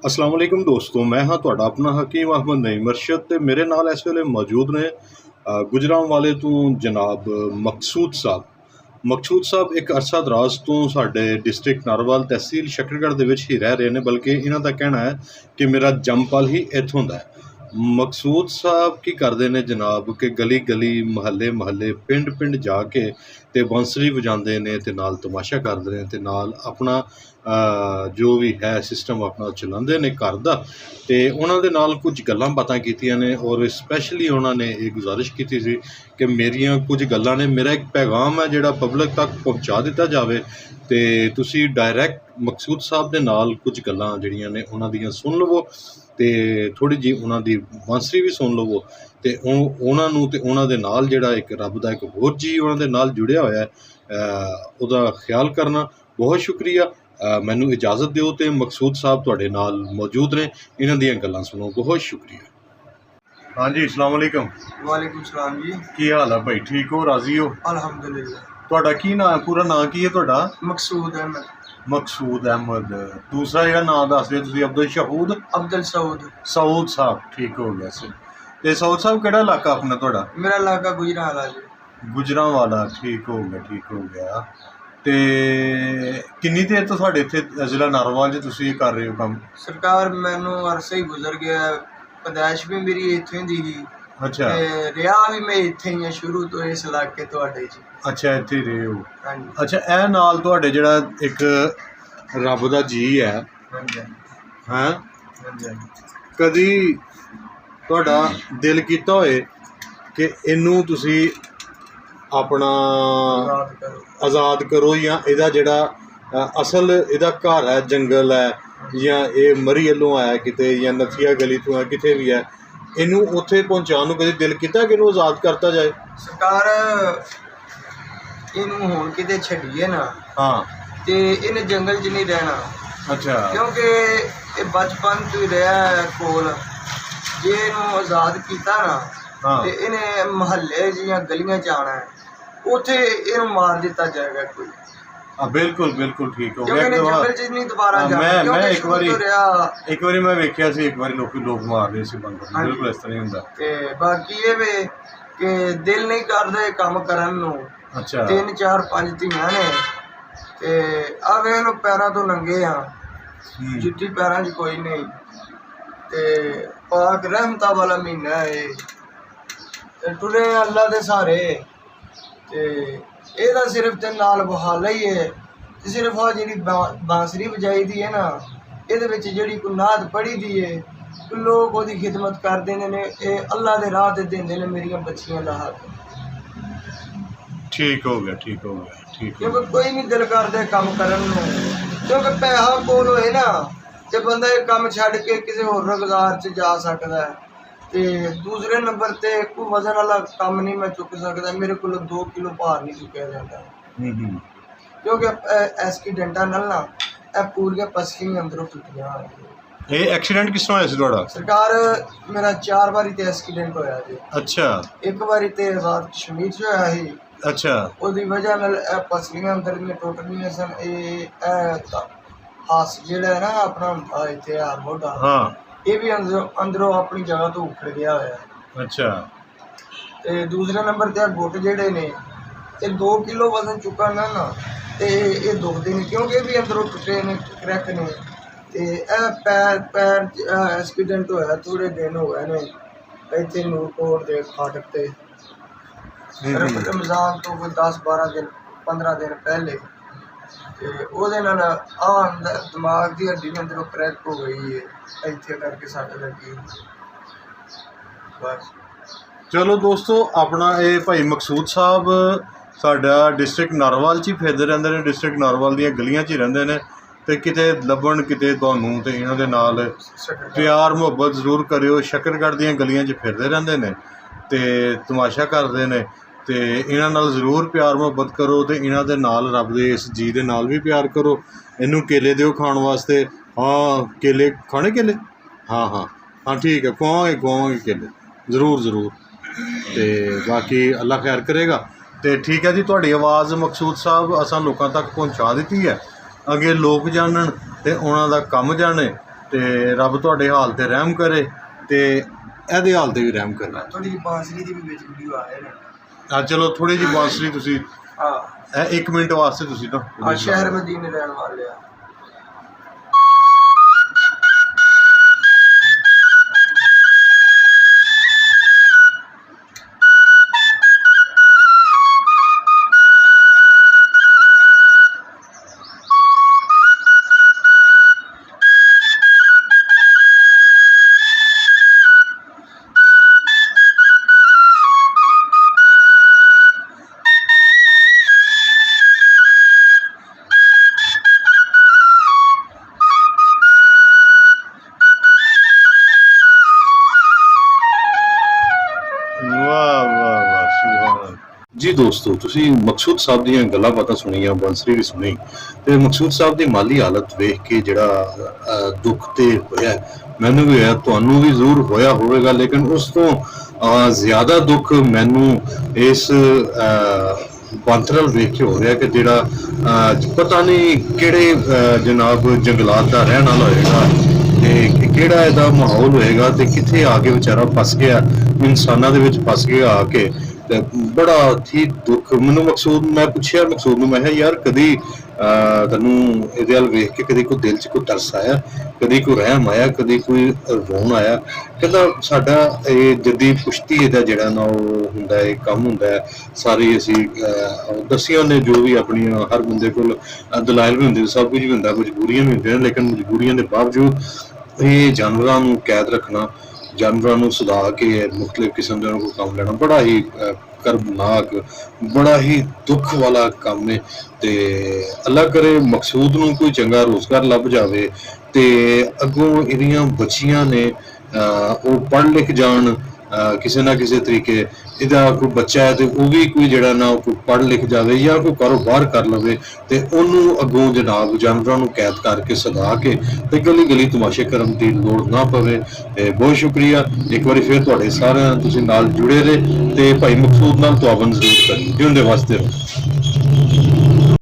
अस्सलाम वालेकुम दोस्तों, मैं हाँ तुहाडा अपना हकीम अहमद नईम अरशद ते मेरे नाल इस वेले मौजूद ने गुजरांवाले तो जनाब मकसूद साहब। मकसूद साहब एक अरसा दराज तो साडे डिस्ट्रिक्ट नारोवाल तहसील शकरगढ़ दे विच ही रह रहे ने, बल्कि इन्हां दा कहना है कि मेरा जमपल ही इत्थों दा है। मकसूद साहब की करदे ने जनाब कि गली गली महल्ले महल्ले पिंड पिंड जाके ते बंसरी वजांदे ने ते नाल तमाशा करदे ने ते नाल अपना जो भी है सिस्टम अपना चलांदे ने घर दा। ते उन्हां दे नाल कुछ गल्लां बातां कीतियां ने और स्पैशली उन्हां ने ये गुजारिश कीती सी कि मेरियां कुछ गल्लां ने, मेरा एक पैगाम है जिहड़ा पब्लिक तक पहुंचा दित्ता जावे ते तुसीं डायरैक्ट मकसूद साहब दे नाल कुछ गल्लां जिहड़ियां ने उन्हां दियां सुन लवो ते थोड़ी जी उन्हां दी बांसरी भी सुन लवो ते उन्हां नूं ते उन्हां दे नाल जिहड़ा एक रब दा एक होर जी उन्हां दे नाल जुड़िया होया है उहदा ख्याल करना। बहुत शुक्रिया। मैनू इजाज़त दिओ ते मकसूद साहब तुहाडे नाल मौजूद ने, इन्हां दियां गल्लां सुनो। बहुत शुक्रिया। हाँ जी, अस्सलाम वालेकुम। वालेकुम सलाम जी। की हाल है भाई? ठीक हो? राजी हो? अल्हम्दुलिल्लाह। तुहाडा की नाम, पूरा नाम की है तुहाडा? मकसूद अहमद। मकसूद अहमद। दूसरा जिहड़ा नाम दस रहे तुसीं? अब्दुल शहूद? अब्दुल सऊद। सऊद साहब, ठीक हो गया सी। ते सऊद साहब केड़ा इलाका अपना तुहाडा? मेरा इलाका गुजरांवाला जी। गुजरांवाला, ठीक हो गया, ठीक हो गया। ते किन्नी देर तो तुहाडे इत्थे जिला नारोवाल च तुसीं कर रहे हो कम्म? सरकार मैनू अरसा ही गुजर गया, पैदाइश भी मेरी इत्थों दी ही अच्छा ते रिहा भी मैं इत्थे ही शुरू तो इस इलाके तुहाडे च। अच्छा, इत्थे ही रहे हो। हाँ जी। अच्छा, ए नाल तुहाडे जिहड़ा एक रब दा जी है हाँ जी। हैं, हाँ जी। कदी तुहाडा दिल कीता होए कि इनू तुसीं अपना याद करो। आज़ाद करो, या इहदा जिहड़ा असल इहदा घर है जंगल है, या ये मरी अल्लों आया किते या नथिया गली तो है किते भी है, इनू उत्थे पहुँचाने नूं कदी दिल कीता कि इनू आज़ाद करता जाए? सरकार इनू हुण किते छड्डीए ना हाँ। ते इन्हें जंगल च नहीं रहना, अच्छा। क्योंकि ये बचपन तो ही रहा है कोल। जे इनू आज़ाद किया ना हाँ। तो इन्हें महल्ले या गलियां च आना है, उत्थे इनू मार दिता जाएगा कोई। हाँ, बिल्कुल बिल्कुल ठीक हो क्योंकि गया। इन्हें जंगल च नहीं दोबारा जाना, मैं क्योंकि एक शुरू बारी तो रहा। एक बारी मैं वेख्या सी, एक बारी लोग मार रहे सी बंदे नूं, बिल्कुल इस तरह ही हुंदा। ते बाकी ये वे कि दिल नहीं करदे काम करन नूं। अच्छा। 3 4 5 धीआं ने ते आ वेख लो पैरां तो नंगे आ, जुत्ती पैरां च कोई नहीं ते पाक रहमता वाला महीना है ते टुरे अल्लाह दे सहारे ते एह्दा सिर्फ ते नाल बहाला ही है ते सिर्फ आ जेह्ड़ी बांसरी बजाई दी है ना, एह्दे विच जेह्ड़ी कोई नात पढ़ी दी है, लोग ओह्दी खिदमत करदे ने, एह् अल्लाह दे राह ते दिंदे ने मेरियां बच्चियां दा हक। ठीक हो गया, ठीक हो गया, ठीक हो क्योंकि कोई नहीं दिल करदे काम करन नूं, क्योंकि पैसा कोल होए ना ते बंदा ये काम छड्ड के किसी होर रोज़गार च जा सकदा है। ते दूसरे नंबर ते कोई वजन वाला काम नहीं मैं चुक सकदा, मेरे कोलों 2 किलो भार नहीं चुक्या जाता, गया। क्योंकि एक्सीडेंटा नाल ना ए पूरियां पस्सियां अंदरों टुटियां होईयां। ये एक्सीडेंट किस तरह होया सी तुहाडा? सरकार मेरा 4 बारी ते एक्सीडेंट होया जी। अच्छा एक बारी ते आज़ाद कश्मीर च होया ही, अच्छा। ਉਹਦੀ ਵਜ੍ਹਾ ਨਾਲ ਇਹ ਪਸਲੀਆਂ ਅੰਦਰ ਦੀਆਂ ਟੁੱਟ ਗਈਆਂ ਸਨ। ਇਹ ਹਾਸ ਜਿਹੜਾ ਹੈ ਨਾ ਆਪਣਾ ਇੱਥੇ ਆ ਮੋਢਾ, हाँ। ਇਹ ਵੀ ਅੰਦਰੋਂ ਆਪਣੀ ਜਗ੍ਹਾ ਤੋਂ ਉਖੜ ਗਿਆ ਹੋਇਆ। अच्छा। ਤੇ ਦੂਸਰੇ ਨੰਬਰ ਤੇ ਆ ਗੁੱਟ ਜਿਹੜੇ ਨੇ ਇਹ 2 ਕਿਲੋ ਵਜ਼ਨ ਚੁੱਕਣ ਨਾਲ ਨਾ ਤੇ ਇਹ ਦੁਖਦੇ ਨੇ, ਕਿਉਂਕਿ ਇਹ ਵੀ ਅੰਦਰੋਂ ਟੁੱਟੇ ਨੇ, ਕਰੈਕ ਨੇ। ਤੇ ਇਹ ਪੈਰ ਐਕਸੀਡੈਂਟ ਹੋਇਆ ਥੋੜੇ ਦਿਨ ਹੋ ਗਏ ਨੇ ਇੱਥੇ ਨੂਰਕੋਟ ਦੇ ਫਾਟਕ ਤੇ, रमज़ान तो कोई 10 12 दिन 15 दिन पहले। ते ओहदे नाल अंदर दिमाग की हड्डी के अंदरों क्रैक हो गई है, इत्थे करके सट लगी बस। चलो दोस्तों, अपना ये भाई मकसूद साहब साडा डिस्ट्रिक्ट नारोवाल च ही फिरदे रहिंदे ने, डिस्ट्रिक्ट नारोवाल दीयां गलियां च ही रहिंदे ने ते किते लभण किते तुहानूं ते इन्हां दे नाल प्यार मुहब्बत जरूर करियो। शकरगढ़ दीयां गलियां च फिरदे रहिंदे ने ते तमाशा करदे ने ते इन्हां नाल ज़रूर प्यार मुहब्बत करो ते इन्हां दे नाल रब दे इस जी दे नाल भी प्यार करो। इनू केले दिओ खाण वास्ते। हाँ, केले खाने? केले हाँ हाँ हाँ ठीक है, खुआवांगे केले ज़रूर ज़रूर। ते बाकी अल्लाह खैर करेगा। ते ठीक है जी, तुहाडी आवाज़ मकसूद साहब असां लोकां तक पहुँचा दित्ती है। अगे लोग जानन ते उन्हां दा कम जाने ਤੇ ਰੱਬ ਤੁਹਾਡੇ ਹਾਲ ਤੇ ਰਹਿਮ ਕਰੇ ਤੇ ਇਹਦੇ ਹਾਲ ਤੇ ਵੀ ਰਹਿਮ ਕਰੇ। ਥੋੜੀ ਜਿਹੀ ਬਾਂਸਰੀ ਦੀ ਵੀ ਵਿੱਚ ਵੀਡੀਓ ਆ ਰਹੇ ਨੇ। ਚਲੋ ਥੋੜੀ ਜਿਹੀ ਬਾਂਸਰੀ ਤੁਸੀਂ ਹਾਂ 1 ਮਿੰਟ ਵਾਸਤੇ ਤੁਸੀਂ ਨਾ ਸ਼ਹਿਰ ਮਦੀਨੇ ਰਹਿਣ ਵਾਲੇ ਆ। ਜੀ ਦੋਸਤੋ, ਤੁਸੀਂ ਮਕਸੂਦ ਸਾਹਿਬ ਦੀਆਂ ਗੱਲਾਂ ਬਾਤਾਂ ਸੁਣੀਆਂ, ਬਾਂਸਰੀ ਵੀ ਸੁਣੀ ਤੇ ਮਕਸੂਦ ਸਾਹਿਬ ਦੀ ਮਾਲੀ ਹਾਲਤ ਵੇਖ ਕੇ ਜਿਹੜਾ ਦੁੱਖ ਤੇ ਹੋਇਆ, ਮੈਨੂੰ ਵੀ ਹੋਇਆ, ਤੁਹਾਨੂੰ ਵੀ ਜ਼ਰੂਰ ਹੋਇਆ ਹੋਵੇਗਾ, ਲੇਕਿਨ ਉਸ ਤੋਂ ਜ਼ਿਆਦਾ ਦੁੱਖ ਮੈਨੂੰ ਇਸ ਬਾਂਤਰਲ ਵੇਖ ਕੇ ਹੋ ਰਿਹਾ ਕਿ ਜਿਹੜਾ ਪਤਾ ਨਹੀਂ ਕਿਹੜੇ ਜਨਾਬ ਜੰਗਲਾਤ ਦਾ ਰਹਿਣ ਵਾਲਾ ਹੋਏਗਾ ਤੇ ਕਿਹੜਾ ਇਹਦਾ ਮਾਹੌਲ ਹੋਏਗਾ ਤੇ ਕਿੱਥੇ ਆ ਕੇ ਵਿਚਾਰਾ ਫਸ ਗਿਆ, ਇਨਸਾਨਾਂ ਦੇ ਵਿੱਚ ਫਸ ਗਿਆ ਆ ਕੇ। ਤੇ ਬੜਾ ਹੀ ਦੁੱਖ ਮੈਨੂੰ ਮੈਂ ਪੁੱਛਿਆ ਮਕਸੂਦ ਨੂੰ, ਮੈਂ ਕਿਹਾ ਯਾਰ ਕਦੀ ਤੈਨੂੰ ਇਹਦੇ ਵੱਲ ਵੇਖ ਕੇ ਕਦੀ ਕੋਈ ਦਿਲ 'ਚ ਕੋਈ ਤਰਸ ਆਇਆ, ਕਦੀ ਕੋਈ ਰਹਿਮ ਆਇਆ, ਕਦੀ ਕੋਈ ਰੋਣ ਆਇਆ? ਕਹਿੰਦਾ ਸਾਡਾ ਇਹ ਜੱਦੀ ਪੁਸ਼ਤੀ ਇਹਦਾ ਜਿਹੜਾ ਨਾ ਉਹ ਹੁੰਦਾ ਹੈ, ਕੰਮ ਹੁੰਦਾ ਹੈ। ਸਾਰੀ ਅਸੀਂ ਦੱਸੀਆਂ ਨੇ ਜੋ ਵੀ ਆਪਣੀਆਂ, ਹਰ ਬੰਦੇ ਕੋਲ ਦਲਾਇਲ ਵੀ ਹੁੰਦੇ, ਸਭ ਕੁਝ ਵੀ ਹੁੰਦਾ, ਮਜਬੂਰੀਆਂ ਵੀ ਹੁੰਦੀਆਂ, ਲੇਕਿਨ ਮਜਬੂਰੀਆਂ ਦੇ ਬਾਵਜੂਦ ਇਹ ਜਾਨਵਰਾਂ ਨੂੰ ਕੈਦ ਰੱਖਣਾ, ਜਾਨਵਰਾਂ ਨੂੰ ਸੁਧਾ ਕੇ ਮੁਖਤਲਿਫ ਕਿਸਮ ਦੇ ਕੋਈ ਕੰਮ ਲੈਣਾ ਬੜਾ ਹੀ ਕਰਬਨਾਕ, ਬੜਾ ਹੀ ਦੁੱਖ ਵਾਲਾ ਕੰਮ ਹੈ। ਤੇ ਅੱਲਾ ਕਰੇ ਮਕਸੂਦ ਨੂੰ ਕੋਈ ਚੰਗਾ ਰੋਜ਼ਗਾਰ ਲੱਭ ਜਾਵੇ ਤੇ ਅੱਗੋਂ ਇਹਦੀਆਂ ਬੱਚੀਆਂ ਨੇ ਉਹ ਪੜ੍ਹ ਲਿਖ ਜਾਣ ਕਿਸੇ ਨਾ ਕਿਸੇ ਤਰੀਕੇ। ਇਹਦਾ ਕੋਈ ਬੱਚਾ ਹੈ ਤੇ ਉਹ ਵੀ ਕੋਈ ਜਿਹੜਾ ਨਾ ਕੋਈ ਪੜ੍ਹ ਲਿਖ ਜਾਵੇ ਜਾਂ ਕੋਈ ਕਾਰੋਬਾਰ ਕਰ ਲਵੇ ਤੇ ਉਹਨੂੰ ਅੱਗੋਂ ਜਨਾਬ ਜਾਨਵਰਾਂ ਨੂੰ ਕੈਦ ਕਰਕੇ ਸਦਾ ਕੇ ਤੇ ਗਲੀ ਗਲੀ ਤਮਾਸ਼ੇ ਕਰਨ ਦੀ ਲੋੜ ਨਾ ਪਵੇ। ਬਹੁਤ ਸ਼ੁਕਰੀਆ ਇੱਕ ਵਾਰੀ ਫਿਰ ਤੁਹਾਡੇ ਸਾਰਿਆਂ ਤੁਸੀਂ ਨਾਲ ਜੁੜੇ ਰਹੇ ਤੇ ਭਾਈ ਮਕਸੂਦ ਨਾਲ ਤੁਆਵਨ ਜ਼ਰੂਰ ਕਰੀ। ਜਿਉਂਦੇ ਵਾਸਤੇ ਰਹੋ।